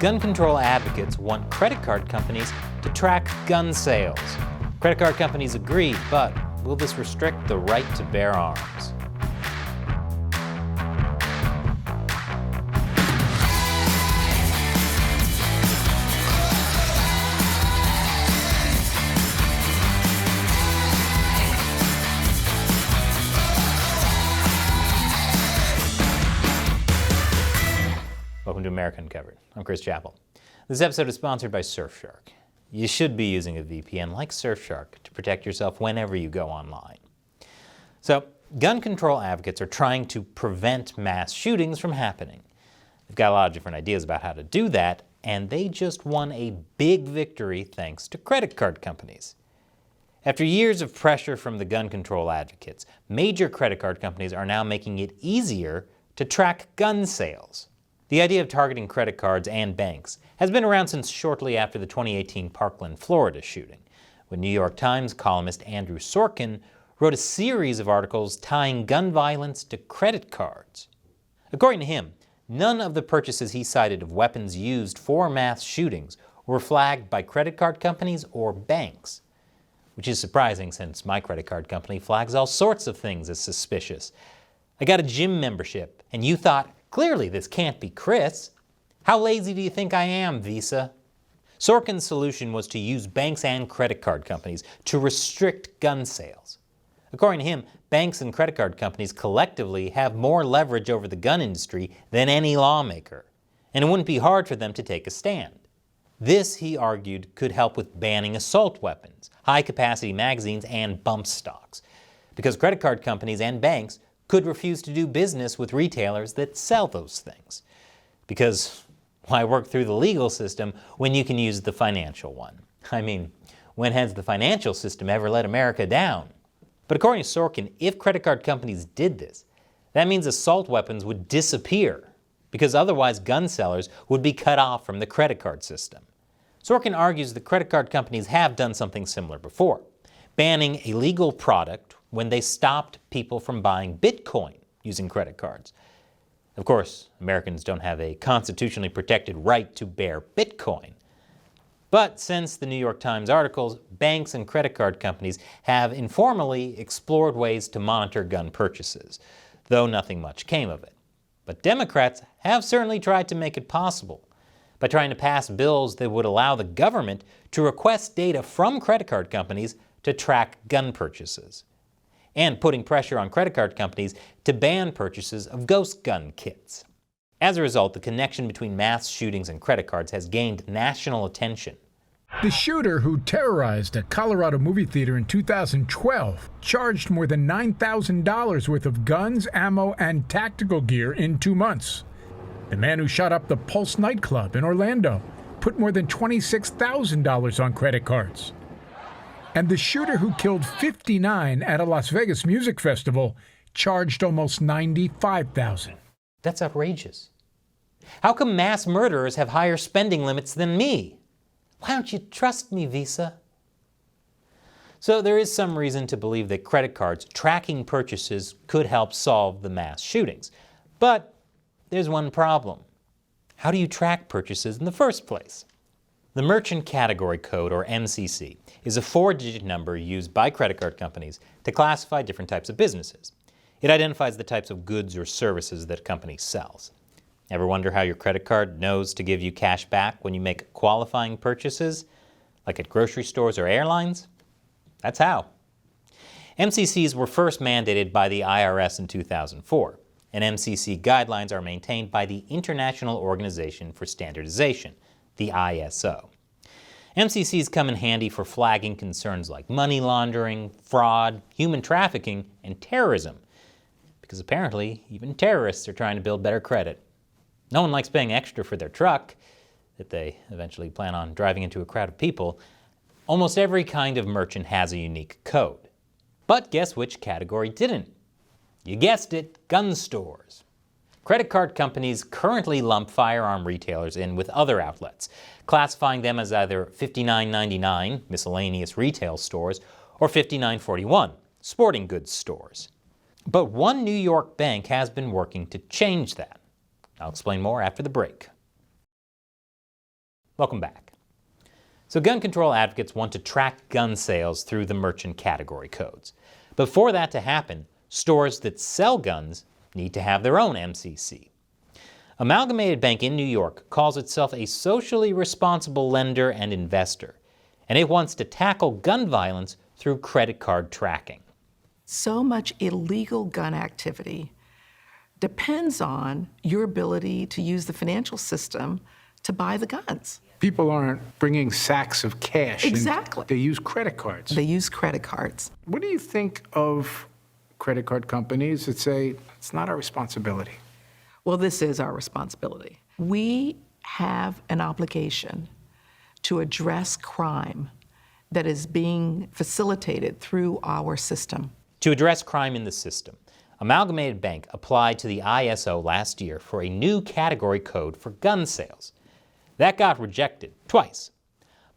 Gun control advocates want credit card companies to track gun sales. Credit card companies agree, but will this restrict the right to bear arms? Welcome to America Uncovered. I'm Chris Chappell. This episode is sponsored by Surfshark. You should be using a VPN like Surfshark to protect yourself whenever you go online. So, gun control advocates are trying to prevent mass shootings from happening. They've got a lot of different ideas about how to do that, and they just won a big victory thanks to credit card companies. After years of pressure from the gun control advocates, major credit card companies are now making it easier to track gun sales. The idea of targeting credit cards and banks has been around since shortly after the 2018 Parkland, Florida shooting, when New York Times columnist Andrew Sorkin wrote a series of articles tying gun violence to credit cards. According to him, none of the purchases he cited of weapons used for mass shootings were flagged by credit card companies or banks, which is surprising since my credit card company flags all sorts of things as suspicious. I got a gym membership, and you thought, clearly this can't be Chris. How lazy do you think I am, Visa? Sorkin's solution was to use banks and credit card companies to restrict gun sales. According to him, banks and credit card companies collectively have more leverage over the gun industry than any lawmaker, and it wouldn't be hard for them to take a stand. This, he argued, could help with banning assault weapons, high-capacity magazines, and bump stocks, because credit card companies and banks could refuse to do business with retailers that sell those things. Because why work through the legal system when you can use the financial one? I mean, when has the financial system ever let America down? But according to Sorkin, if credit card companies did this, that means assault weapons would disappear, because otherwise gun sellers would be cut off from the credit card system. Sorkin argues that credit card companies have done something similar before, banning a legal product when they stopped people from buying Bitcoin using credit cards. Of course, Americans don't have a constitutionally protected right to bear Bitcoin. But since the New York Times articles, banks and credit card companies have informally explored ways to monitor gun purchases, though nothing much came of it. But Democrats have certainly tried to make it possible by trying to pass bills that would allow the government to request data from credit card companies to track gun purchases, and putting pressure on credit card companies to ban purchases of ghost gun kits. As a result, the connection between mass shootings and credit cards has gained national attention. The shooter who terrorized a Colorado movie theater in 2012 charged more than $9,000 worth of guns, ammo, and tactical gear in 2 months. The man who shot up the Pulse nightclub in Orlando put more than $26,000 on credit cards. And the shooter who killed 59 at a Las Vegas music festival charged almost $95,000. That's outrageous. How come mass murderers have higher spending limits than me? Why don't you trust me, Visa? So there is some reason to believe that credit cards tracking purchases could help solve the mass shootings. But there's one problem. How do you track purchases in the first place? The Merchant Category Code, or MCC, is a 4-digit number used by credit card companies to classify different types of businesses. It identifies the types of goods or services that a company sells. Ever wonder how your credit card knows to give you cash back when you make qualifying purchases, like at grocery stores or airlines? That's how. MCCs were first mandated by the IRS in 2004, and MCC guidelines are maintained by the International Organization for Standardization, the ISO. MCCs come in handy for flagging concerns like money laundering, fraud, human trafficking, and terrorism, because apparently even terrorists are trying to build better credit. No one likes paying extra for their truck that they eventually plan on driving into a crowd of people. Almost every kind of merchant has a unique code. But guess which category didn't? You guessed it, gun stores. Credit card companies currently lump firearm retailers in with other outlets, classifying them as either $59.99 miscellaneous retail stores or $59.41 sporting goods stores. But one New York bank has been working to change that. I'll explain more after the break. Welcome back. So gun control advocates want to track gun sales through the merchant category codes. But for that to happen, stores that sell guns need to have their own MCC. Amalgamated Bank in New York calls itself a socially responsible lender and investor, and it wants to tackle gun violence through credit card tracking. So much illegal gun activity depends on your ability to use the financial system to buy the guns. People aren't bringing sacks of cash. Exactly. They use credit cards. They use credit cards. What do you think of credit card companies that say it's not our responsibility? Well, this is our responsibility. We have an obligation to address crime that is being facilitated through our system. To address crime in the system, Amalgamated Bank applied to the ISO last year for a new category code for gun sales. That got rejected twice.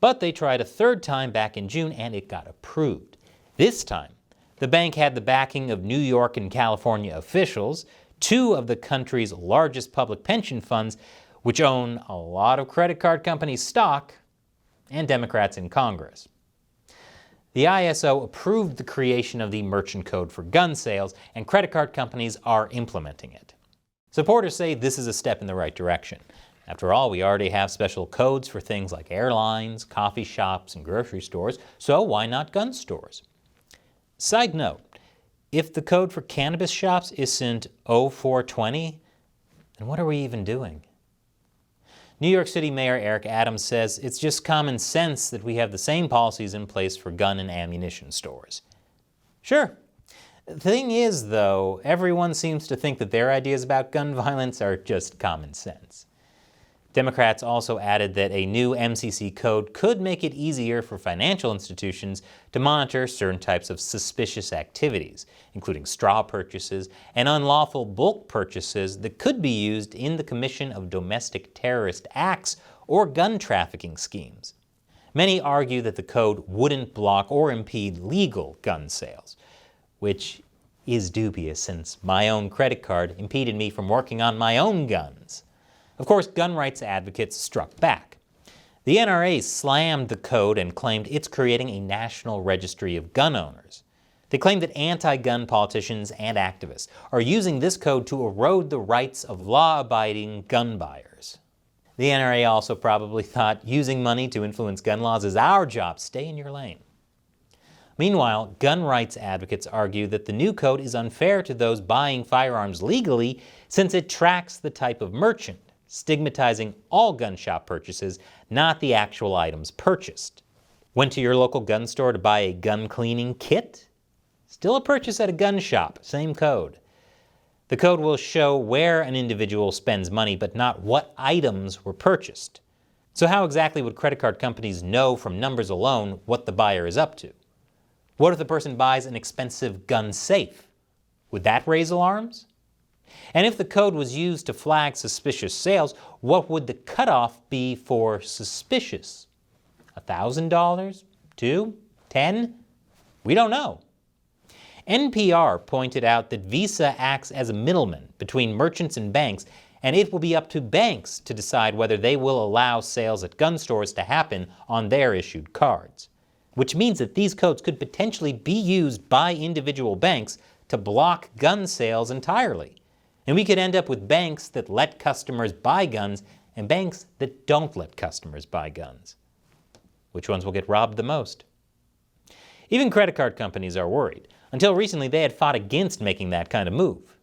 But they tried a third time back in June and it got approved. This time, the bank had the backing of New York and California officials, two of the country's largest public pension funds, which own a lot of credit card companies' stock, and Democrats in Congress. The ISO approved the creation of the merchant code for gun sales, and credit card companies are implementing it. Supporters say this is a step in the right direction. After all, we already have special codes for things like airlines, coffee shops, and grocery stores, so why not gun stores? Side note, if the code for cannabis shops isn't 0420, then what are we even doing? New York City Mayor Eric Adams says it's just common sense that we have the same policies in place for gun and ammunition stores. Sure. The thing is, though, everyone seems to think that their ideas about gun violence are just common sense. Democrats also added that a new MCC code could make it easier for financial institutions to monitor certain types of suspicious activities, including straw purchases and unlawful bulk purchases that could be used in the commission of domestic terrorist acts or gun trafficking schemes. Many argue that the code wouldn't block or impede legal gun sales, which is dubious since my own credit card impeded me from working on my own guns. Of course, gun rights advocates struck back. The NRA slammed the code and claimed it's creating a national registry of gun owners. They claimed that anti-gun politicians and activists are using this code to erode the rights of law-abiding gun buyers. The NRA also probably thought using money to influence gun laws is our job. Stay in your lane. Meanwhile, gun rights advocates argue that the new code is unfair to those buying firearms legally since it tracks the type of merchant, stigmatizing all gun shop purchases, not the actual items purchased. Went to your local gun store to buy a gun cleaning kit? Still a purchase at a gun shop, same code. The code will show where an individual spends money, but not what items were purchased. So how exactly would credit card companies know from numbers alone what the buyer is up to? What if the person buys an expensive gun safe? Would that raise alarms? And if the code was used to flag suspicious sales, what would the cutoff be for suspicious? $1,000? $2? $10? We don't know. NPR pointed out that Visa acts as a middleman between merchants and banks, and it will be up to banks to decide whether they will allow sales at gun stores to happen on their issued cards. Which means that these codes could potentially be used by individual banks to block gun sales entirely. And we could end up with banks that let customers buy guns and banks that don't let customers buy guns. Which ones will get robbed the most? Even credit card companies are worried. Until recently, they had fought against making that kind of move.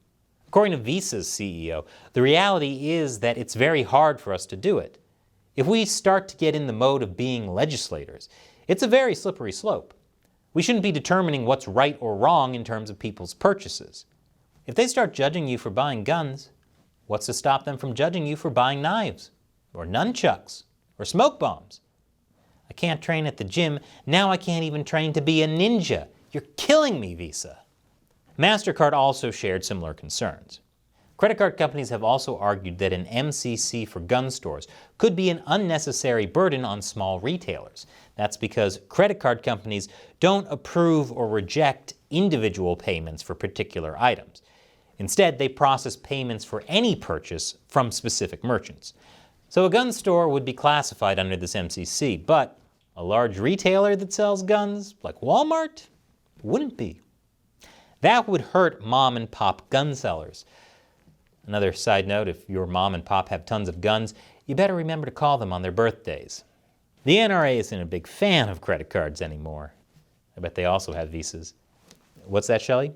According to Visa's CEO, the reality is that it's very hard for us to do it. If we start to get in the mode of being legislators, it's a very slippery slope. We shouldn't be determining what's right or wrong in terms of people's purchases. If they start judging you for buying guns, what's to stop them from judging you for buying knives, or nunchucks, or smoke bombs? I can't train at the gym, now I can't even train to be a ninja. You're killing me, Visa. MasterCard also shared similar concerns. Credit card companies have also argued that an MCC for gun stores could be an unnecessary burden on small retailers. That's because credit card companies don't approve or reject individual payments for particular items. Instead, they process payments for any purchase from specific merchants. So a gun store would be classified under this MCC, but a large retailer that sells guns, like Walmart, wouldn't be. That would hurt mom and pop gun sellers. Another side note, if your mom and pop have tons of guns, you better remember to call them on their birthdays. The NRA isn't a big fan of credit cards anymore. I bet they also have Visas. What's that, Shelley?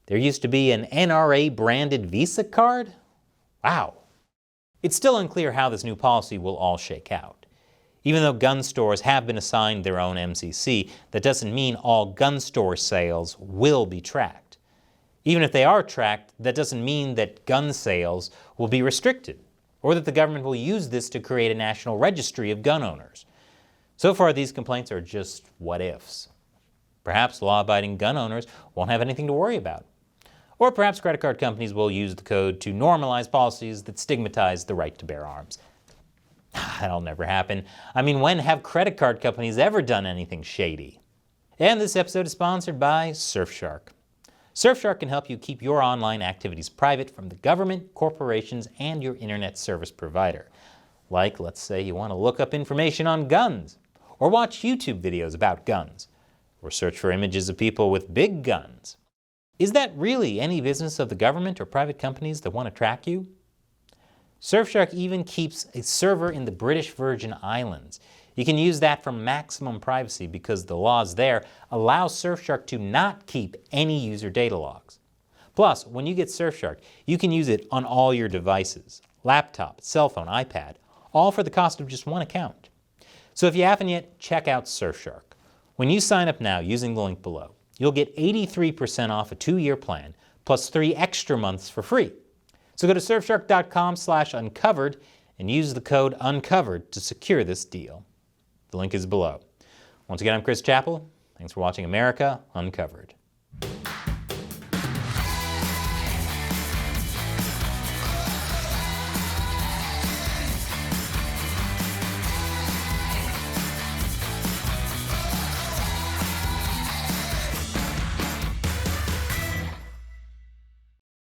There used to be an NRA-branded Visa card? Wow. It's still unclear how this new policy will all shake out. Even though gun stores have been assigned their own MCC, that doesn't mean all gun store sales will be tracked. Even if they are tracked, that doesn't mean that gun sales will be restricted, or that the government will use this to create a national registry of gun owners. So far, these complaints are just what-ifs. Perhaps law-abiding gun owners won't have anything to worry about. Or perhaps credit card companies will use the code to normalize policies that stigmatize the right to bear arms. That'll never happen. I mean, when have credit card companies ever done anything shady? And this episode is sponsored by Surfshark. Surfshark can help you keep your online activities private from the government, corporations, and your internet service provider. Like, let's say you want to look up information on guns, or watch YouTube videos about guns, or search for images of people with big guns. Is that really any business of the government or private companies that want to track you? Surfshark even keeps a server in the British Virgin Islands. You can use that for maximum privacy because the laws there allow Surfshark to not keep any user data logs. Plus, when you get Surfshark, you can use it on all your devices, laptop, cell phone, iPad, all for the cost of just one account. So if you haven't yet, check out Surfshark. When you sign up now using the link below, you'll get 83% off a 2-year plan, plus 3 extra months for free. So go to surfshark.com/uncovered and use the code UNCOVERED to secure this deal. The link is below. Once again, I'm Chris Chappell. Thanks for watching America Uncovered.